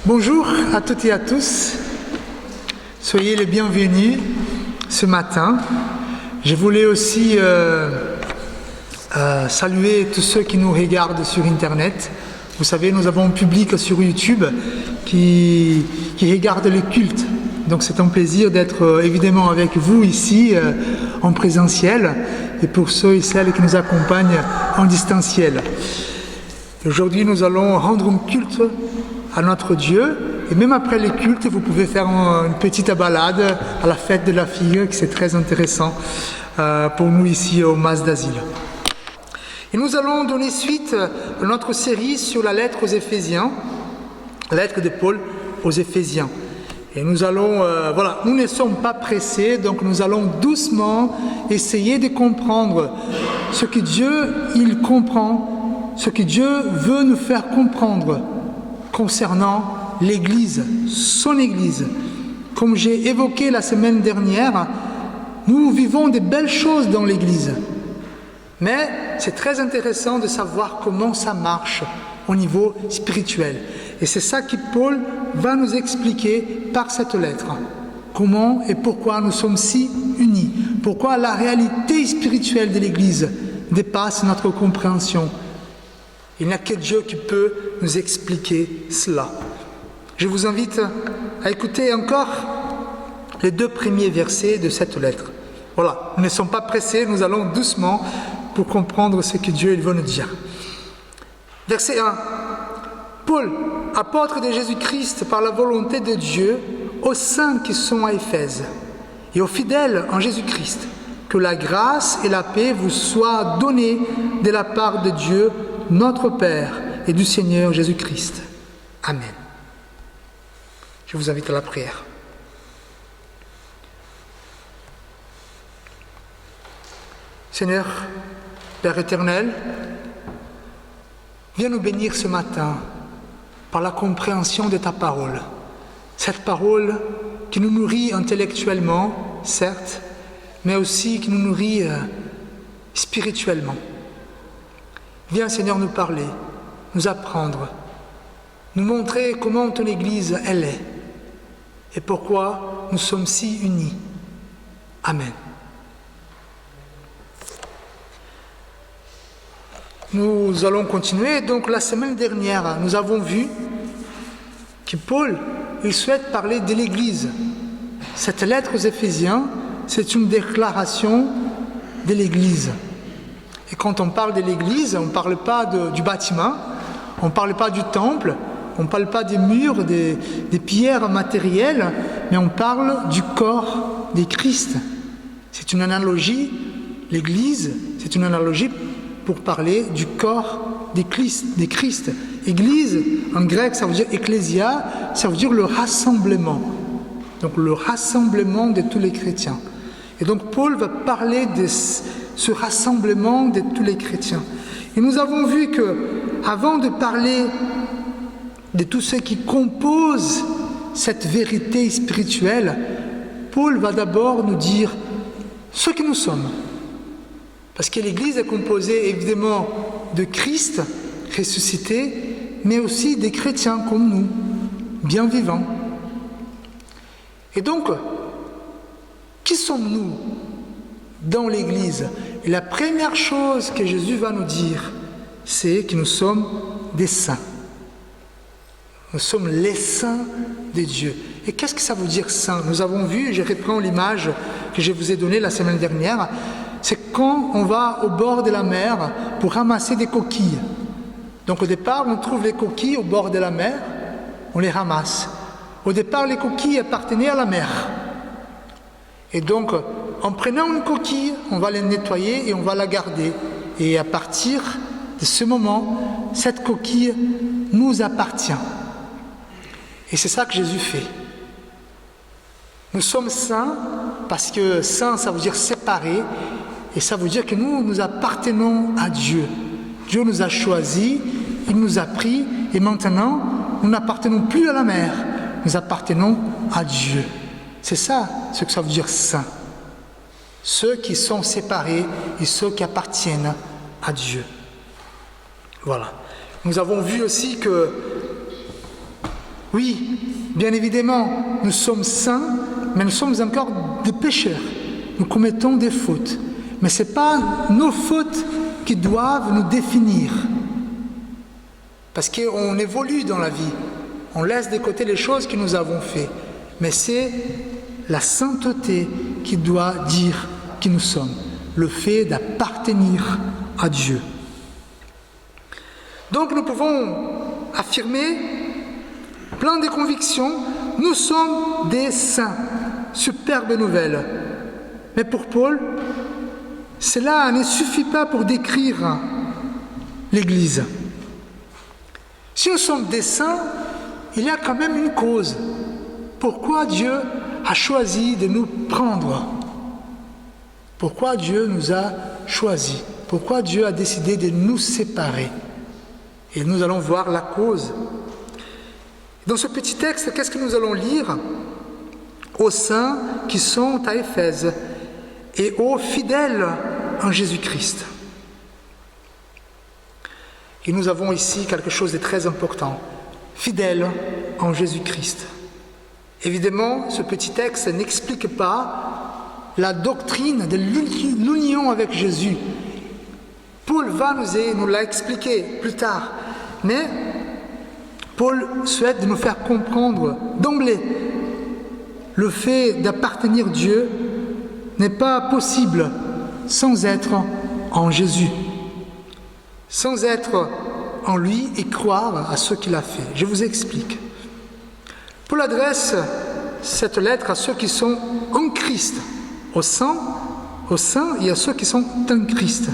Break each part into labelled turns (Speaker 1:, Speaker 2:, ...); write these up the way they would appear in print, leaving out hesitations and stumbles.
Speaker 1: Bonjour à toutes et à tous, soyez les bienvenus ce matin. Je voulais aussi saluer tous ceux qui nous regardent sur Internet. Vous savez, nous avons un public sur YouTube qui regarde le culte. Donc c'est un plaisir d'être évidemment avec vous ici en présentiel et pour ceux et celles qui nous accompagnent en distanciel. Aujourd'hui, nous allons rendre un culte à notre Dieu. Et même après les cultes, vous pouvez faire une petite balade à la fête de la figue, qui c'est très intéressant pour nous ici au Mas d'Asile. Et nous allons donner suite à notre série sur la lettre aux Éphésiens, la lettre de Paul aux Éphésiens. Et nous allons, nous ne sommes pas pressés, donc nous allons doucement essayer de comprendre ce que Dieu, il comprend, ce que Dieu veut nous faire comprendre concernant l'Église, son Église. Comme j'ai évoqué la semaine dernière, nous vivons de belles choses dans l'Église. Mais c'est très intéressant de savoir comment ça marche au niveau spirituel. Et c'est ça que Paul va nous expliquer par cette lettre. Comment et pourquoi nous sommes si unis. Pourquoi la réalité spirituelle de l'Église dépasse notre compréhension. Il n'y a que Dieu qui peut nous expliquer cela. Je vous invite à écouter encore les 2 premiers versets de cette lettre. Voilà, nous ne sommes pas pressés, nous allons doucement pour comprendre ce que Dieu veut nous dire. Verset 1. Paul, apôtre de Jésus-Christ par la volonté de Dieu, aux saints qui sont à Éphèse, et aux fidèles en Jésus-Christ, que la grâce et la paix vous soient données de la part de Dieu, notre Père, et du Seigneur Jésus-Christ. Amen. Je vous invite à la prière. Seigneur, Père éternel, viens nous bénir ce matin par la compréhension de ta parole. Cette parole qui nous nourrit intellectuellement, certes, mais aussi qui nous nourrit spirituellement. Viens, Seigneur, nous parler, nous apprendre, nous montrer comment ton Église, elle est, et pourquoi nous sommes si unis. Amen. Nous allons continuer. Donc, la semaine dernière, nous avons vu que Paul, il souhaite parler de l'Église. Cette lettre aux Éphésiens, c'est une déclaration de l'Église. Et quand on parle de l'Église, on ne parle pas du bâtiment, on ne parle pas du temple, on ne parle pas des murs, des pierres matérielles, mais on parle du corps de Christ. C'est une analogie, l'Église, c'est une analogie pour parler du corps de Christ. Église, en grec, ça veut dire ecclésia, ça veut dire le rassemblement. Donc le rassemblement de tous les chrétiens. Et donc Paul va parler de ce rassemblement de tous les chrétiens. Et nous avons vu que, avant de parler de tout ce qui compose cette vérité spirituelle, Paul va d'abord nous dire ce que nous sommes. Parce que l'Église est composée évidemment de Christ ressuscité, mais aussi des chrétiens comme nous, bien vivants. Et donc, qui sommes-nous dans l'Église? Et la première chose que Jésus va nous dire, c'est que nous sommes des saints. Nous sommes les saints de Dieu. Et qu'est-ce que ça veut dire saint? Nous avons vu, je reprends l'image que je vous ai donnée la semaine dernière, c'est quand on va au bord de la mer pour ramasser des coquilles. Donc au départ, on trouve les coquilles au bord de la mer, on les ramasse. Au départ, les coquilles appartenaient à la mer. Et donc, en prenant une coquille, on va la nettoyer et on va la garder. Et à partir de ce moment, cette coquille nous appartient. Et c'est ça que Jésus fait. Nous sommes saints parce que saint, ça veut dire séparé. Et ça veut dire que nous appartenons à Dieu. Dieu nous a choisis, il nous a pris. Et maintenant, nous n'appartenons plus à la mer. Nous appartenons à Dieu. C'est ça ce que ça veut dire saint. Ceux qui sont séparés et ceux qui appartiennent à Dieu. Voilà. Nous avons vu aussi que Oui, bien évidemment, nous sommes saints, mais nous sommes encore des pécheurs. Nous commettons des fautes. Mais ce n'est pas nos fautes qui doivent nous définir. Parce qu'on évolue dans la vie. On laisse de côté les choses que nous avons faites. Mais c'est la sainteté qui doit dire qui nous sommes. Le fait d'appartenir à Dieu. Donc nous pouvons affirmer, plein de convictions, nous sommes des saints. Superbe nouvelle. Mais pour Paul, cela ne suffit pas pour décrire l'Église. Si nous sommes des saints, il y a quand même une cause. Pourquoi Dieu a choisi de nous prendre? Pourquoi Dieu nous a choisis? Pourquoi Dieu a décidé de nous séparer? Et nous allons voir la cause. Dans ce petit texte, qu'est-ce que nous allons lire? Aux saints qui sont à Éphèse et aux fidèles en Jésus-Christ. Et nous avons ici quelque chose de très important. Fidèles en Jésus-Christ. Évidemment, ce petit texte n'explique pas la doctrine de l'union avec Jésus. Paul va nous l'a expliqué plus tard. Mais Paul souhaite de nous faire comprendre d'emblée le fait d'appartenir à Dieu n'est pas possible sans être en Jésus, sans être en lui et croire à ce qu'il a fait. Je vous explique. Paul adresse cette lettre à ceux qui sont en Christ, aux saints et à ceux qui sont en Christ.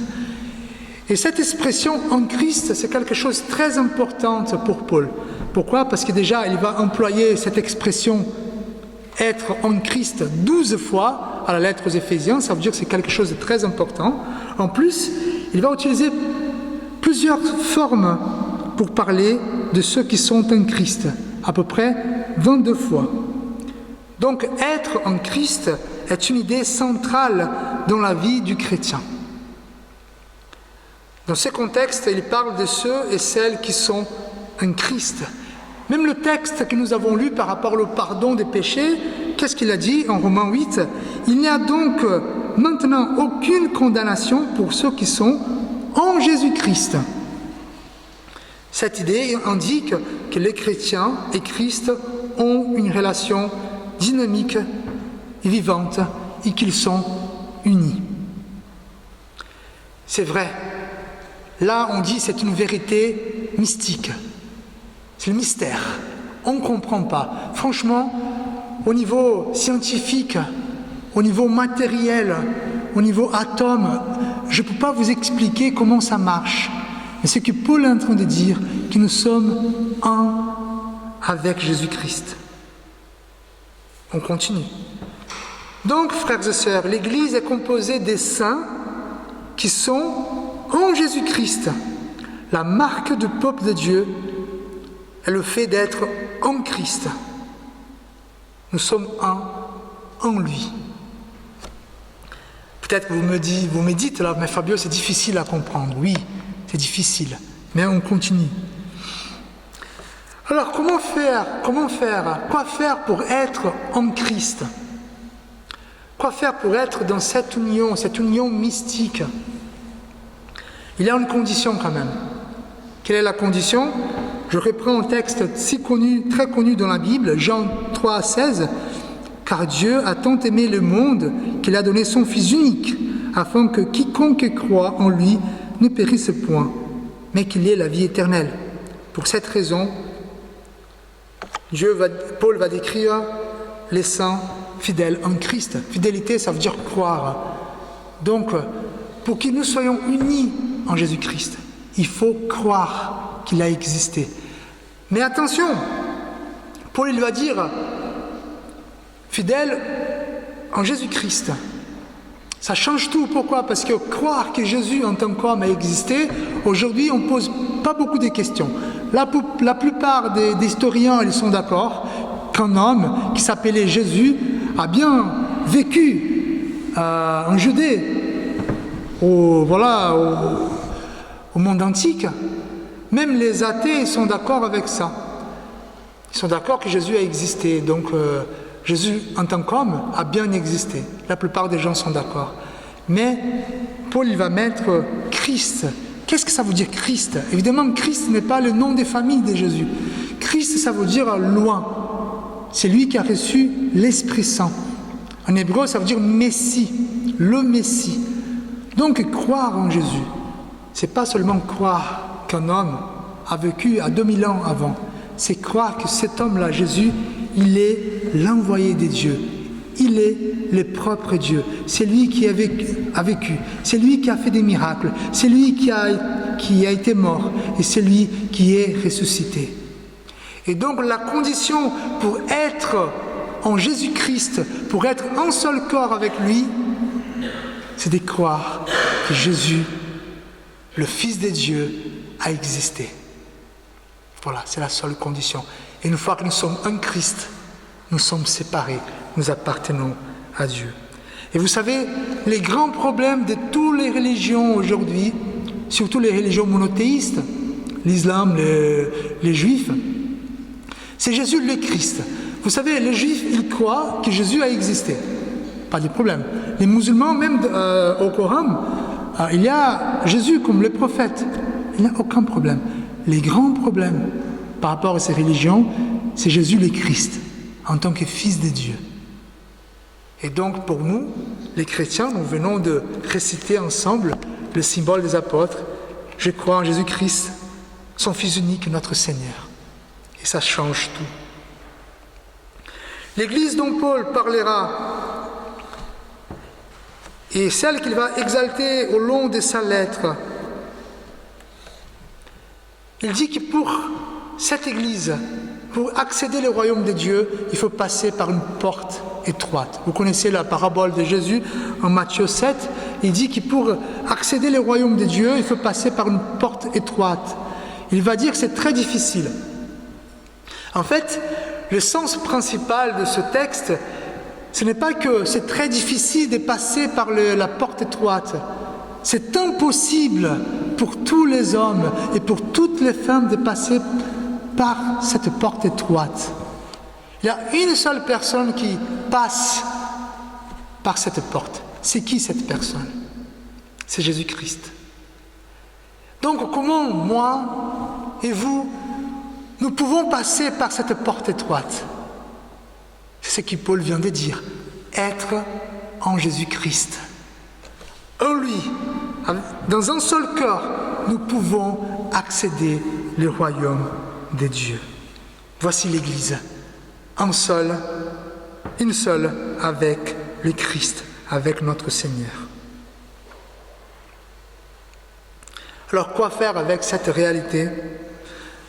Speaker 1: Et cette expression en Christ, c'est quelque chose de très important pour Paul. Pourquoi? Parce que déjà, il va employer cette expression être en Christ 12 fois à la lettre aux Éphésiens, ça veut dire que c'est quelque chose de très important. En plus, il va utiliser plusieurs formes pour parler de ceux qui sont en Christ, à peu près 22 fois. Donc, être en Christ est une idée centrale dans la vie du chrétien. Dans ce contexte, il parle de ceux et celles qui sont en Christ. Même le texte que nous avons lu par rapport au pardon des péchés, qu'est-ce qu'il a dit en Romains 8? Il n'y a donc maintenant aucune condamnation pour ceux qui sont en Jésus-Christ. Cette idée indique que les chrétiens et Christ ont une relation dynamique et vivante et qu'ils sont unis. C'est vrai. Là, on dit que c'est une vérité mystique. C'est le mystère. On ne comprend pas. Franchement, au niveau scientifique, au niveau matériel, au niveau atome, je ne peux pas vous expliquer comment ça marche. Mais ce que Paul est en train de dire, que nous sommes un avec Jésus-Christ. On continue. Donc, frères et sœurs, l'Église est composée des saints qui sont en Jésus-Christ. La marque du peuple de Dieu est le fait d'être en Christ. Nous sommes un en lui. Peut-être que vous me dites, là, mais Fabio, c'est difficile à comprendre. Oui, c'est difficile, mais on continue. Alors, comment faire? Quoi faire pour être en Christ? Quoi faire pour être dans cette union mystique? Il y a une condition quand même. Quelle est la condition? Je reprends un texte très connu dans la Bible, Jean 3, 16. « Car Dieu a tant aimé le monde qu'il a donné son Fils unique, afin que quiconque croit en lui ne périsse point, mais qu'il ait la vie éternelle. » Pour cette raison, Paul va décrire les saints fidèles en Christ. Fidélité, ça veut dire croire. Donc, pour que nous soyons unis en Jésus-Christ, il faut croire qu'il a existé. Mais attention, Paul il va dire fidèle en Jésus-Christ. Ça change tout. Pourquoi? Parce que croire que Jésus en tant qu'homme a existé, aujourd'hui on ne pose pas beaucoup de questions. La plupart des historiens ils sont d'accord qu'un homme qui s'appelait Jésus a bien vécu en Judée, au monde antique. Même les athées sont d'accord avec ça. Ils sont d'accord que Jésus a existé, donc Jésus en tant qu'homme a bien existé. La plupart des gens sont d'accord. Mais Paul, il va mettre Christ. Qu'est-ce que ça veut dire Christ? Évidemment, Christ n'est pas le nom des familles de Jésus. Christ, ça veut dire loin. C'est lui qui a reçu l'Esprit Saint. En hébreu, ça veut dire Messie, le Messie. Donc, croire en Jésus, c'est pas seulement croire qu'un homme a vécu à 2000 ans avant. C'est croire que cet homme-là, Jésus, il est l'envoyé des dieux. Il est le propre Dieu. C'est lui qui a vécu. C'est lui qui a fait des miracles. C'est lui qui a été mort. Et c'est lui qui est ressuscité. Et donc la condition pour être en Jésus-Christ, pour être un seul corps avec lui, c'est de croire que Jésus, le Fils de Dieu, a existé. Voilà, c'est la seule condition. Et une fois que nous sommes un Christ, nous sommes séparés, nous appartenons à Dieu. Et vous savez, les grands problèmes de toutes les religions aujourd'hui, surtout les religions monothéistes, l'islam, les juifs, c'est Jésus le Christ. Vous savez, les juifs, ils croient que Jésus a existé. Pas de problème. Les musulmans, même au Coran, il y a Jésus comme le prophète. Il n'y a aucun problème. Les grands problèmes par rapport à ces religions, c'est Jésus le Christ, en tant que Fils de Dieu. Et donc pour nous, les chrétiens, nous venons de réciter ensemble le symbole des apôtres. Je crois en Jésus-Christ, son Fils unique, notre Seigneur. Et ça change tout. L'Église dont Paul parlera, et celle qu'il va exalter au long de sa lettre, il dit que pour cette Église, pour accéder au royaume de Dieu, il faut passer par une porte étroite. Vous connaissez la parabole de Jésus en Matthieu 7. Il dit que pour accéder au royaume de Dieu, il faut passer par une porte étroite. Il va dire que c'est très difficile. En fait, le sens principal de ce texte, ce n'est pas que c'est très difficile de passer par la porte étroite. C'est impossible pour tous les hommes et pour toutes les femmes de passer par cette porte étroite. Il y a une seule personne qui passe par cette porte. C'est qui cette personne? C'est Jésus-Christ. Donc comment moi et vous, nous pouvons passer par cette porte étroite? C'est ce que Paul vient de dire. Être en Jésus-Christ. En lui, dans un seul cœur, nous pouvons accéder au royaume de Dieu. Voici l'Église, une seule avec le Christ, avec notre Seigneur. Alors quoi faire avec cette réalité?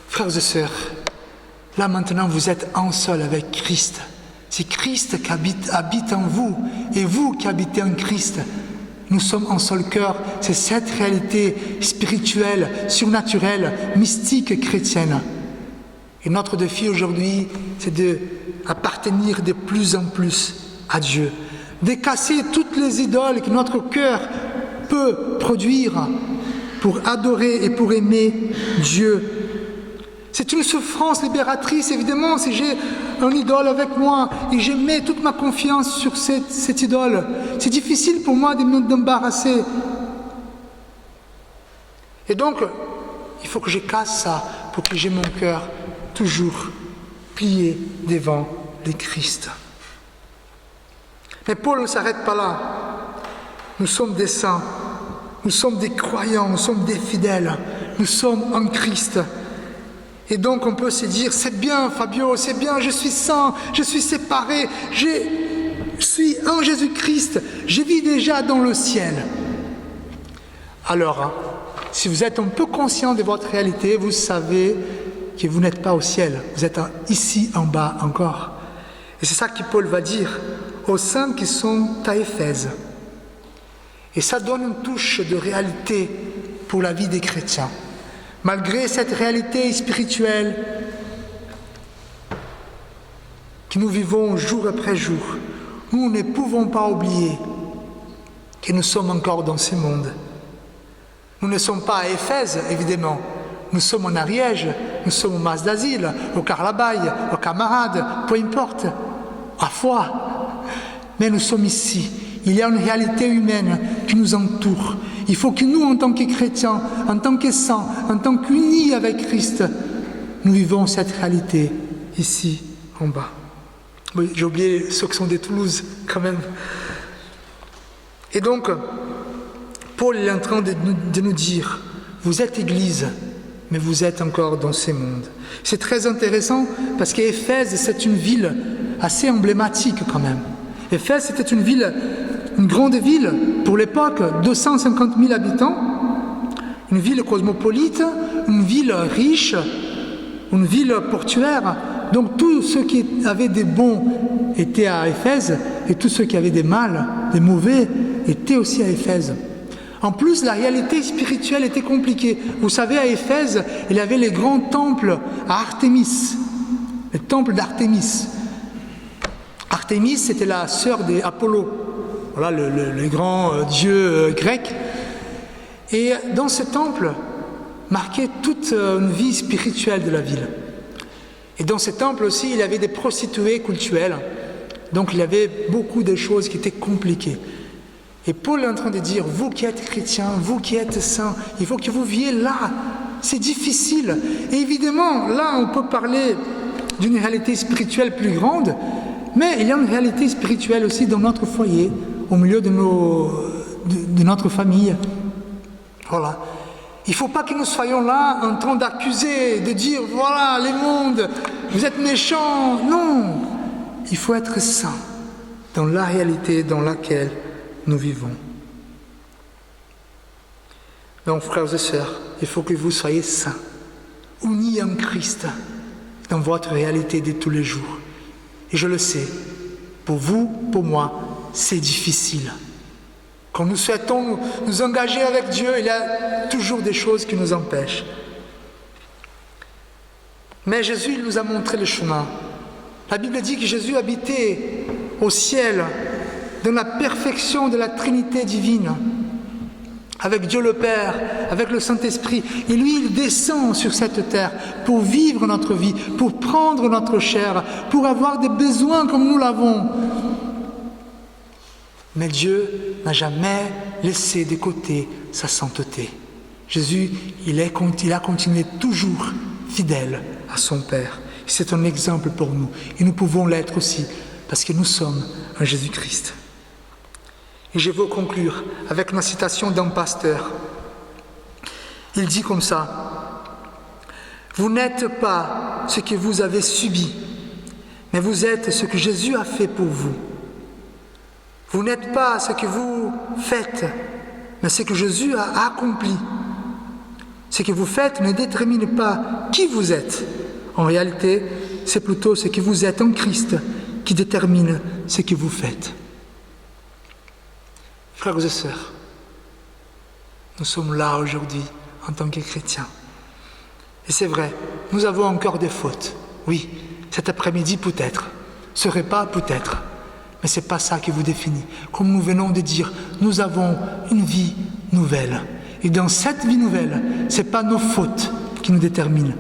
Speaker 1: Frères et sœurs, là maintenant vous êtes un seul avec Christ. C'est Christ qui habite en vous et vous qui habitez en Christ. Nous sommes un seul cœur. C'est cette réalité spirituelle, surnaturelle, mystique chrétienne. Et notre défi aujourd'hui, c'est d'appartenir de plus en plus à Dieu. De casser toutes les idoles que notre cœur peut produire pour adorer et pour aimer Dieu. C'est une souffrance libératrice, évidemment, si j'ai un idole avec moi et je mets toute ma confiance sur cette idole. C'est difficile pour moi de m'embarrasser. Et donc, il faut que je casse ça pour que j'ai mon cœur toujours plié devant le Christ. Mais Paul ne s'arrête pas là. Nous sommes des saints, nous sommes des croyants, nous sommes des fidèles, nous sommes en Christ. Et donc on peut se dire, c'est bien Fabio, c'est bien, je suis saint, je suis séparé, je suis en Jésus-Christ, je vis déjà dans le ciel. Alors, si vous êtes un peu conscient de votre réalité, vous savez que vous n'êtes pas au ciel, vous êtes ici en bas encore. Et c'est ça que Paul va dire aux saints qui sont à Éphèse. Et ça donne une touche de réalité pour la vie des chrétiens. Malgré cette réalité spirituelle que nous vivons jour après jour, nous ne pouvons pas oublier que nous sommes encore dans ce monde. Nous ne sommes pas à Éphèse, évidemment. Nous sommes en Ariège, nous sommes au mas d'asile, au carlabail, aux camarades, peu importe, à foi. Mais nous sommes ici. Il y a une réalité humaine qui nous entoure. Il faut que nous, en tant que chrétiens, en tant que saints, en tant qu'unis avec Christ, nous vivons cette réalité ici, en bas. Oui, j'ai oublié ceux qui sont de Toulouse, quand même. Et donc, Paul est en train de nous dire, vous êtes Église, mais vous êtes encore dans ces mondes. C'est très intéressant parce qu'Éphèse, c'est une ville assez emblématique quand même. Éphèse, c'était une grande ville pour l'époque, 250 000 habitants, une ville cosmopolite, une ville riche, une ville portuaire. Donc tous ceux qui avaient des bons étaient à Éphèse et tous ceux qui avaient des mal, des mauvais, étaient aussi à Éphèse. En plus, la réalité spirituelle était compliquée. Vous savez, à Éphèse, il y avait les grands temples à Artémis, le temple d'Artémis. Artémis, c'était la sœur d'Apollo, voilà, le grand dieu grec. Et dans ce temple, marquait toute une vie spirituelle de la ville. Et dans ce temple aussi, il y avait des prostituées cultuelles. Donc il y avait beaucoup de choses qui étaient compliquées. Et Paul est en train de dire, vous qui êtes chrétiens, vous qui êtes saints, il faut que vous viviez là. C'est difficile. Et évidemment, là, on peut parler d'une réalité spirituelle plus grande, mais il y a une réalité spirituelle aussi dans notre foyer, au milieu de notre famille. Voilà. Il ne faut pas que nous soyons là en train d'accuser, de dire, voilà, les mondes, vous êtes méchants. Non, il faut être saint dans la réalité dans laquelle nous vivons. Donc, frères et sœurs, il faut que vous soyez saints, unis en Christ, dans votre réalité de tous les jours. Et je le sais, pour vous, pour moi, c'est difficile. Quand nous souhaitons nous engager avec Dieu, il y a toujours des choses qui nous empêchent. Mais Jésus nous a montré le chemin. La Bible dit que Jésus habitait au ciel, dans la perfection de la Trinité divine, avec Dieu le Père, avec le Saint-Esprit. Et lui, il descend sur cette terre pour vivre notre vie, pour prendre notre chair, pour avoir des besoins comme nous l'avons. Mais Dieu n'a jamais laissé de côté sa sainteté. Jésus, il a continué toujours fidèle à son Père. C'est un exemple pour nous. Et nous pouvons l'être aussi, parce que nous sommes en Jésus-Christ. Et je veux conclure avec une citation d'un pasteur. Il dit comme ça, « Vous n'êtes pas ce que vous avez subi, mais vous êtes ce que Jésus a fait pour vous. Vous n'êtes pas ce que vous faites, mais ce que Jésus a accompli. Ce que vous faites ne détermine pas qui vous êtes. En réalité, c'est plutôt ce que vous êtes en Christ qui détermine ce que vous faites. » Frères et sœurs, nous sommes là aujourd'hui en tant que chrétiens. Et c'est vrai, nous avons encore des fautes. Oui, cet après-midi peut-être, ce repas peut-être. Mais ce n'est pas ça qui vous définit. Comme nous venons de dire, nous avons une vie nouvelle. Et dans cette vie nouvelle, ce n'est pas nos fautes qui nous déterminent.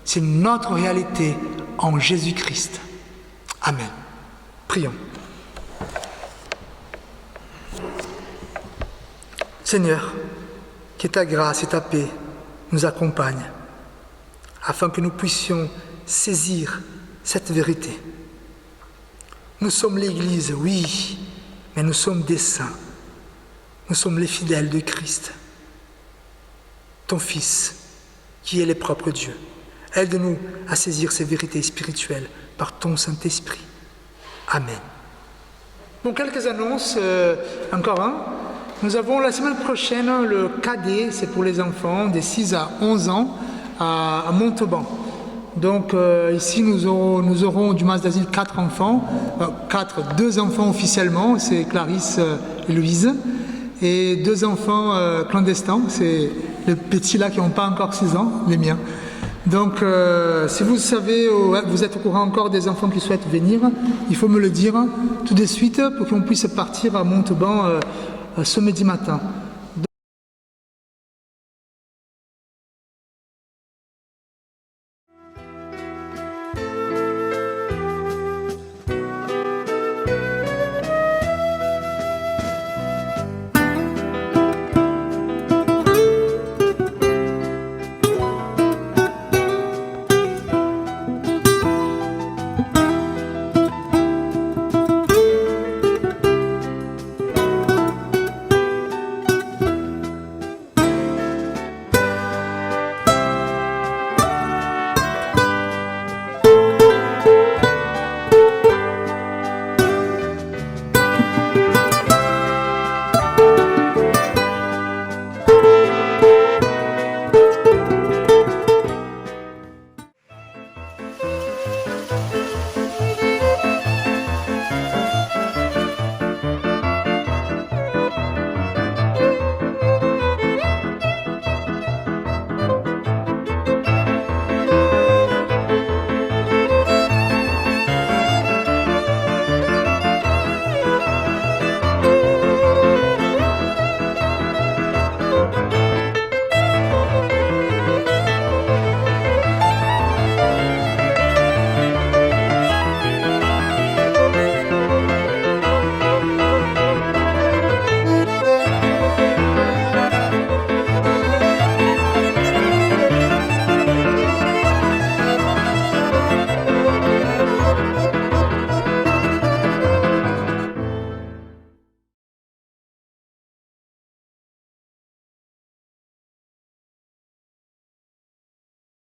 Speaker 1: C'est notre réalité en Jésus-Christ. Amen. Prions. Seigneur, que ta grâce et ta paix nous accompagnent, afin que nous puissions saisir cette vérité. Nous sommes l'Église, oui, mais nous sommes des saints. Nous sommes les fidèles de Christ, ton Fils, qui est le propre Dieu. Aide-nous à saisir ces vérités spirituelles par ton Saint-Esprit. Amen. Bon, quelques annonces, encore un. Nous avons la semaine prochaine le cadet, c'est pour les enfants de 6 à 11 ans à Montauban. Donc ici nous aurons du mas d'asile 4 enfants, 2 enfants officiellement, c'est Clarisse et Louise, et 2 enfants clandestins, c'est les petits là qui n'ont pas encore 6 ans, les miens. Donc si vous savez, vous êtes au courant encore des enfants qui souhaitent venir, il faut me le dire tout de suite pour qu'on puisse partir à Montauban ce midi matin.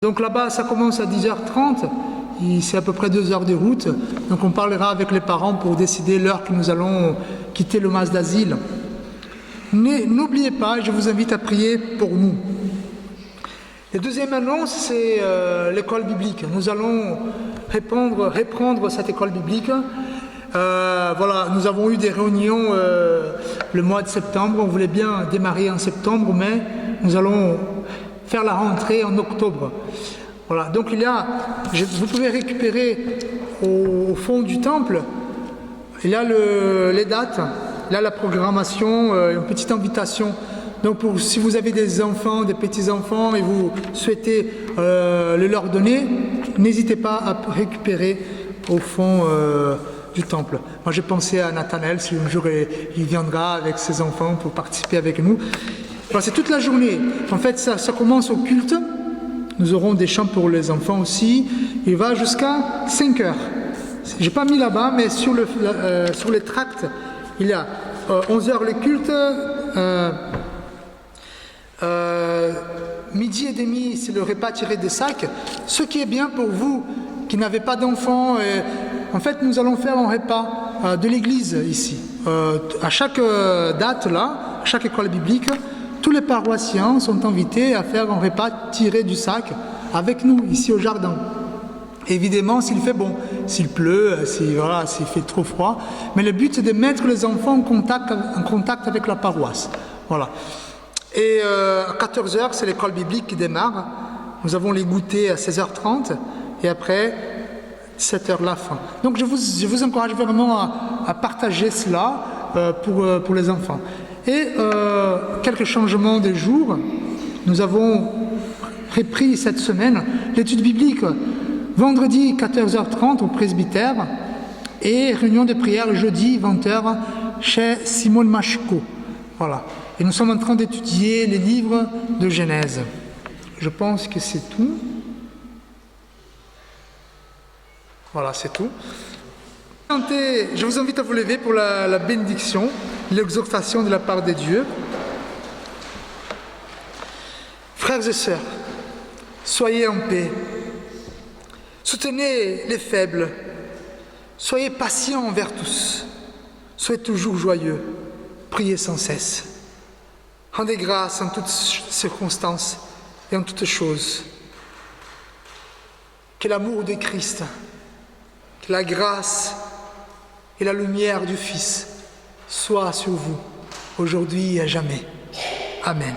Speaker 1: Donc là-bas, ça commence à 10h30, c'est à peu près 2 heures de route. Donc on parlera avec les parents pour décider l'heure que nous allons quitter le mas d'asile. N'oubliez pas, je vous invite à prier pour nous. La deuxième annonce, c'est l'école biblique. Nous allons reprendre cette école biblique. Voilà, nous avons eu des réunions le mois de septembre. On voulait bien démarrer en septembre, mais nous allons faire la rentrée en octobre. Voilà, donc vous pouvez récupérer au fond du temple, il y a les dates, il y a la programmation, une petite invitation. Donc si vous avez des enfants, des petits-enfants et vous souhaitez le leur donner, n'hésitez pas à récupérer au fond du temple. Moi j'ai pensé à Nathanaël, si un jour il viendra avec ses enfants pour participer avec nous. Voilà, c'est toute la journée. En fait, ça commence au culte. Nous aurons des chants pour les enfants aussi. Il va jusqu'à 5 heures. Je n'ai pas mis là-bas, mais sur les tracts, il y a 11 heures le culte, midi et demi, c'est le repas tiré des sacs. Ce qui est bien pour vous qui n'avez pas d'enfants, en fait, nous allons faire un repas de l'église ici. À chaque date, là, à chaque école biblique, tous les paroissiens sont invités à faire un repas tiré du sac avec nous, ici au jardin. Évidemment, s'il fait bon, s'il pleut, s'il fait trop froid. Mais le but, c'est de mettre les enfants en contact avec la paroisse. Voilà. Et à 14h, c'est l'école biblique qui démarre. Nous avons les goûters à 16h30 et après 17h la fin. Donc je vous encourage vraiment à partager cela pour les enfants. Et quelques changements de jours. Nous avons repris cette semaine l'étude biblique vendredi 14h30 au presbytère et réunion de prière jeudi 20h chez Simone Machko. Voilà. Et nous sommes en train d'étudier les livres de Genèse. Je pense que c'est tout. Voilà, c'est tout. Je vous invite à vous lever pour la bénédiction, l'exhortation de la part de Dieu. Frères et sœurs, soyez en paix. Soutenez les faibles. Soyez patients envers tous. Soyez toujours joyeux. Priez sans cesse. Rendez grâce en toutes circonstances et en toutes choses. Que l'amour de Christ, que la grâce et la lumière du Fils soient sur vous, aujourd'hui et à jamais. Amen.